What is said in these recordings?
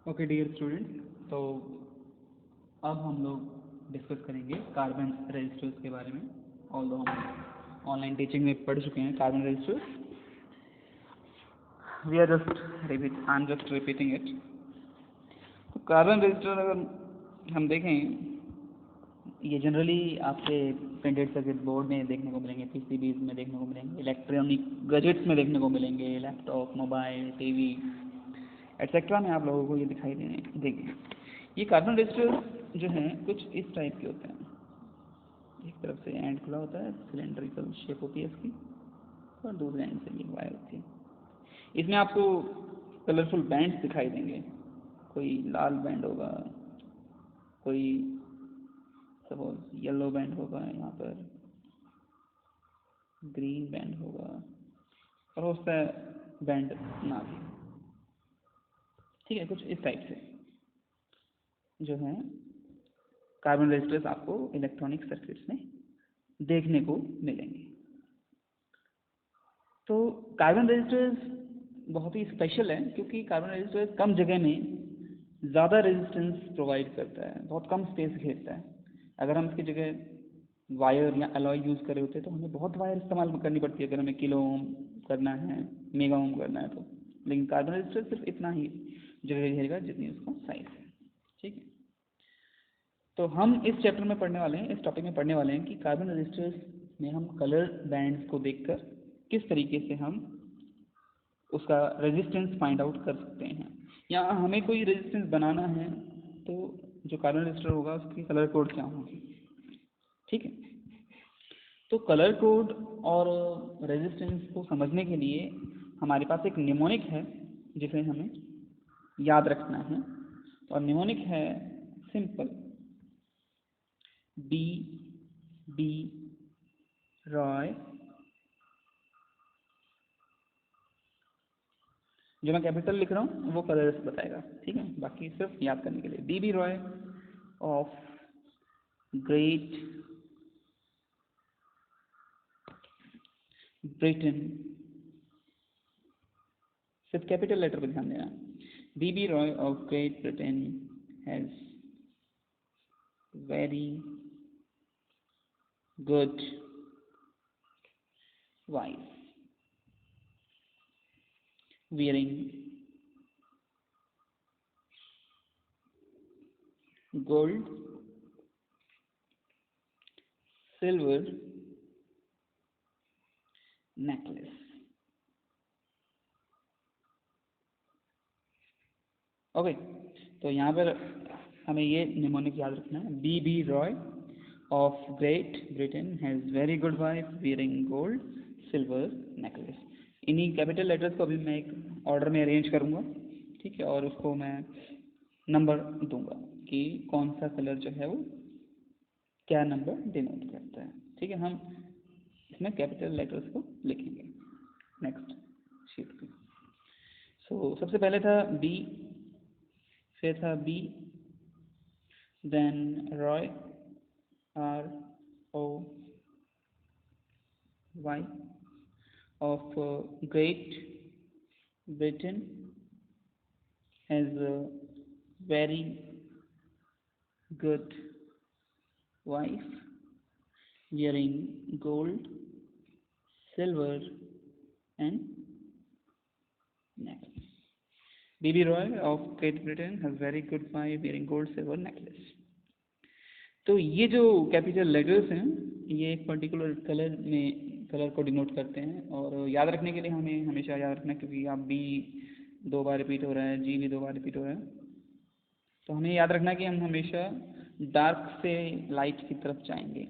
Okay dear students, तो अब हम लोग डिस्कस करेंगे कार्बन रजिस्टर्स के बारे में। ऑल्दो हम ऑनलाइन टीचिंग में पढ़ चुके हैं carbon resistors, we are just I am just repeating it. तो कार्बन रजिस्टर अगर हम देखें, ये जनरली आपके प्रिंटेड सर्किट बोर्ड में देखने को मिलेंगे, पीसीबीज में देखने को मिलेंगे, इलेक्ट्रॉनिक गैजेट्स में देखने को मिलेंगे, लैपटॉप, मोबाइल, टीवी एटसेट्रा में आप लोगों को ये दिखाई देंगे। ये कार्बन रजिस्टर जो हैं कुछ इस टाइप के होते हैं। एक तरफ से एंड खुला होता है, सिलेंड्रिकल शेप होती है इसकी, और दूसरे एंड से ये वायर होती है। इसमें आपको कलरफुल बैंड्स दिखाई देंगे। कोई लाल बैंड होगा, कोई सपोज येलो बैंड होगा, यहाँ पर ग्रीन बैंड होगा, और हो सकता है बैंड ना भी। ठीक है, कुछ इस टाइप से जो है कार्बन रजिस्टर्स आपको इलेक्ट्रॉनिक सर्किट्स में देखने को मिलेंगे। तो कार्बन रजिस्टर्स बहुत ही स्पेशल है, क्योंकि कार्बन रजिस्टर्स कम जगह में ज़्यादा रेजिस्टेंस प्रोवाइड करता है, बहुत कम स्पेस घेरता है। अगर हम इसकी जगह वायर या अलॉय यूज़ कर रहे होते हैं तो हमें बहुत वायर इस्तेमाल करनी पड़ती है, अगर हमें किलो ओम करना है, मेगा ओम करना है तो। लेकिन कार्बन रजिस्टर सिर्फ इतना ही जगह घेरेगा जितनी उसका साइज है। ठीक है, तो हम इस चैप्टर में पढ़ने वाले हैं, इस टॉपिक में पढ़ने वाले हैं कि कार्बन रजिस्टर्स में हम कलर बैंड्स को देखकर किस तरीके से हम उसका रेजिस्टेंस फाइंड आउट कर सकते हैं, या हमें कोई रेजिस्टेंस बनाना है तो जो कार्बन रजिस्टर होगा उसकी कलर कोड क्या होगी। ठीक है, तो कलर कोड और रेजिस्टेंस को समझने के लिए हमारे पास एक निमोनिक है जिसे हमें याद रखना है, और निमोनिक है सिंपल बी बी रॉय। जो मैं कैपिटल लिख रहा हूँ वो कलर्स बताएगा, ठीक है, बाकी सिर्फ याद करने के लिए। B Roy of Great Britain, सिर्फ कैपिटल लेटर पर ध्यान देना। B Roy of Great Britain has very good wife wearing gold, silver necklace. Okay, तो यहाँ पर हमें ये निमोनिक याद रखना है। B Roy of Great Britain has very good wife wearing gold silver necklace. इन्हीं कैपिटल लेटर्स को अभी मैं एक ऑर्डर में अरेंज करूँगा, ठीक है, और उसको मैं नंबर दूंगा कि कौन सा कलर जो है वो क्या नंबर डिनोट करता है। ठीक है, हम इसमें कैपिटल लेटर्स को लिखेंगे नेक्स्ट शीट पे। सो सबसे पहले था बी, फिर था B, then Roy R O Y of Great Britain has very good wife wearing gold, silver and necklace. B Roy of Great Britain has very good wife wearing gold, silver necklace. तो ये जो capital letters हैं ये एक particular colour को denote करते हैं, और याद रखने के लिए हमें हमेशा याद रखना, क्योंकि आप बी 2 बार रिपीट हो रहा है, जी भी 2 बार रिपीट हो रहा है, तो हमें याद रखना कि हम हमेशा डार्क से लाइट की तरफ जाएंगे।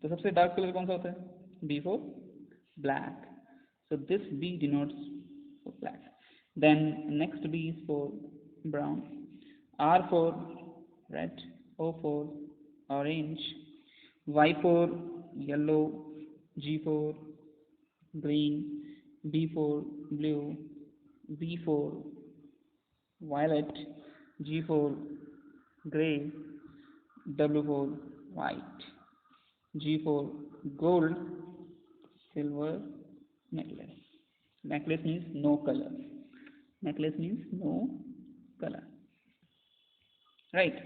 तो सबसे डार्क कलर कौन सा होता है? B for black, so this B denotes for black. Then next B is for brown, R for red, O for orange, Y for yellow, G for green, B for blue, B for violet, G for grey, W for white, G for gold, silver necklace. Necklace means no color. Necklace means no color. right?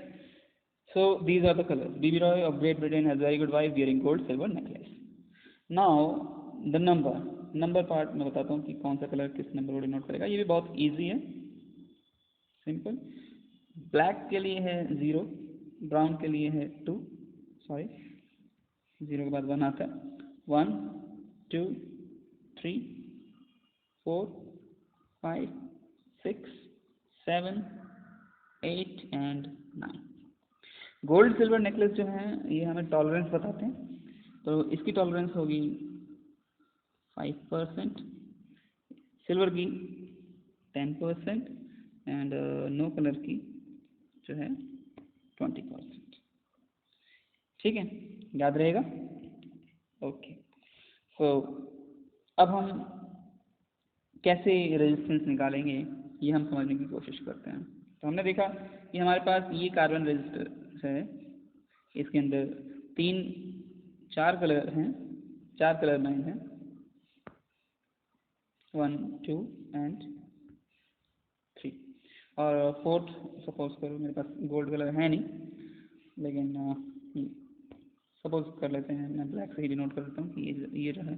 So these are the colors. BB Roy of Great Britain has very good wife wearing gold silver necklace. Now the number part मैं बताता हूँ कि कौन सा colour किस number को denote करेगा. ये भी बहुत इजी है, सिंपल. ब्लैक के लिए है 0, ब्राउन के लिए है 2, सॉरी 0 के बाद 1 आता है. 1 2 3 4 5 6 7 8 एंड 9. गोल्ड सिल्वर नेकलेस जो है ये हमें टॉलरेंस बताते हैं. तो इसकी टॉलरेंस होगी 5%, सिल्वर की 10% एंड नो कलर की जो है 20%. ठीक है, याद रहेगा. ओके, सो अब हम कैसे रेजिस्टेंस निकालेंगे ये हम समझने की कोशिश करते हैं. तो हमने देखा कि हमारे पास ये कार्बन रेजिस्टर है, इसके अंदर 4 कलर हैं, 4 कलर बैंड हैं, 1 2 एंड 3. और फोर्थ सपोज करो, मेरे पास गोल्ड कलर है नहीं, लेकिन सपोज कर लेते हैं, मैं ब्लैक से ही डिनोट कर देता हूँ कि ये जो है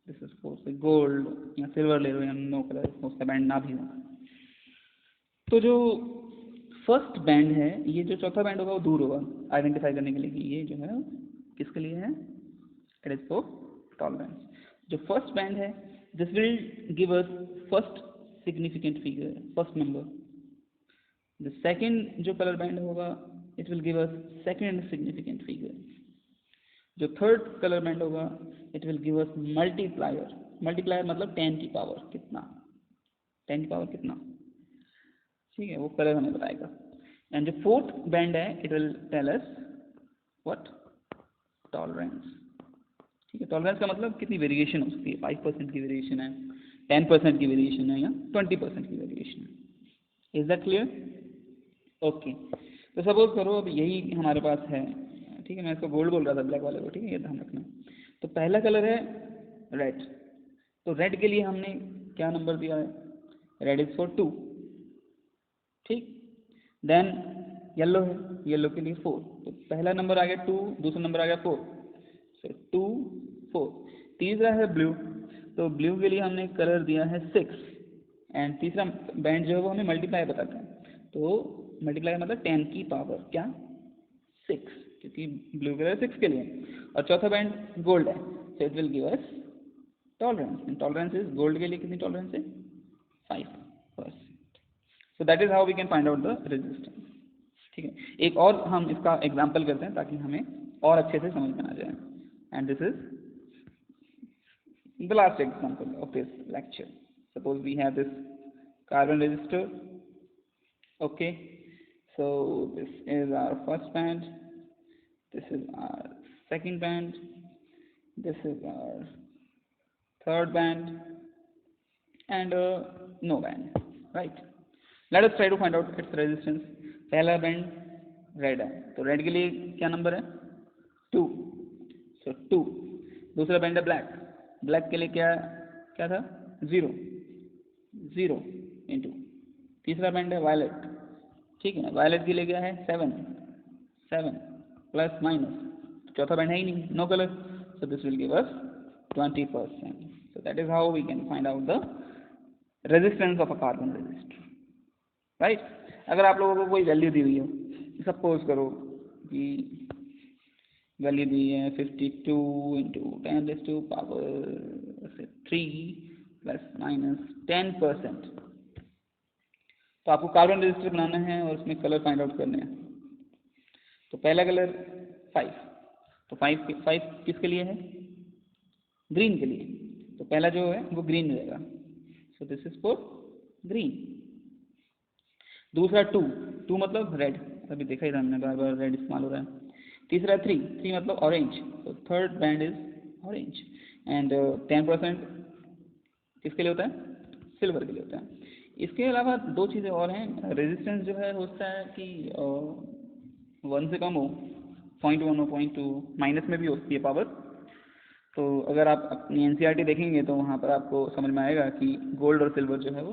दिस इज फोर्थ. गोल्ड या सिल्वर ले लो या नो कलर, उसका बैंड ना भी हो. तो जो फर्स्ट बैंड है, ये जो चौथा बैंड होगा वो दूर होगा आइडेंटिफाई करने के लिए कि ये जो है किसके लिए है. It is for tolerance. जो फर्स्ट बैंड है this will give us first significant figure, first number. The second जो कलर बैंड होगा it will give us second significant figure. जो थर्ड कलर बैंड होगा it will give us multiplier. Multiplier मतलब 10 की power कितना, 10 की power कितना, ठीक है, वो कलर हमें बताएगा. एंड जो फोर्थ बैंड है it will tell us what, tolerance. ठीक है, टॉलरेंस का मतलब कितनी वेरिएशन हो सकती है. 5% की वेरिएशन है, 10% की वेरिएशन है या 20% की वेरिएशन है. Is that clear? ओके, तो सपोज करो अब यही हमारे पास है. ठीक है, मैं इसको गोल्ड बोल रहा था ब्लैक वाले को. ठीक है, ये ध्यान रखना. तो पहला कलर है रेड. तो रेड के लिए हमने क्या नंबर दिया है, रेड इज फॉर 2. ठीक, देन येलो है, येलो के लिए 4. तो पहला नंबर आ गया 2, दूसरा नंबर आ गया 4. सो 2 4. तीसरा है ब्लू. तो ब्लू के लिए हमने कलर दिया है 6. एंड तीसरा बैंड जो है वो हमें मल्टीप्लाई बताता है. तो मल्टीप्लाई मतलब 10 की पावर क्या, 6, क्योंकि ब्लू कलर 6 के लिए. और चौथा बैंड गोल्ड है, so it will give us tolerance. Tolerance is gold के लिए कितनी टॉलरेंस है, 5%. So that is how we can find out the resistance. ठीक है, एक और हम इसका एग्जाम्पल करते हैं ताकि हमें और अच्छे से समझ में आ जाए. And this is the last example of this lecture. Suppose we have this carbon resistor. Okay, so this is our first band, this is our second band, this is our third band and no band, right. Let us try to find out its resistance. पहला band red है, तो red के लिए क्या number है, 2. सो 2. दूसरा band है black. Black के लिए क्या था, 0 इंटू. तीसरा बैंड है वायलेट. ठीक है, वायलेट के लिए क्या है, 7 प्लस माइनस. चौथा बैंड है ही नहीं, no colour. So this will give us 20%. So that is how we can find out the resistance of a carbon resistor, right. अगर आप लोगों को कोई वैल्यू दी हुई हो, सपोज करो कि वैल्यू दी है 52 इंटू 10⁻³ प्लस माइनस 10%. तो आपको कार्बन रजिस्टर बनाना है और उसमें कलर फाइंड आउट करने हैं. तो पहला कलर 5. तो 5 किसके लिए है, ग्रीन के लिए. तो पहला जो है वो ग्रीन रहेगा. सो दिस इज फॉर ग्रीन. दूसरा 2 मतलब रेड, अभी देखा ही था हमने, बार बार रेड इस्तेमाल हो रहा है. तीसरा 3 मतलब ऑरेंज. तो third band is orange. And 10% किसके लिए होता है, सिल्वर के लिए होता है. इसके अलावा 2 चीज़ें और हैं. रेजिस्टेंस जो है होता है कि 1 से कम हो, 0.1 हो, 0.2, माइनस में भी होती है पावर. तो अगर आप अपनी NCERT देखेंगे तो वहाँ पर आपको समझ में आएगा कि गोल्ड और सिल्वर जो है वो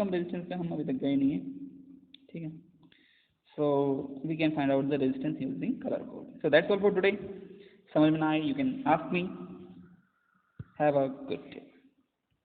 कम रेजिस्टेंस पे हम अभी तक गए नहीं है, ठीक है। So we can find out the resistance using colour code. So that's all for today. समझ में ना आए, you can ask me. Have a good day.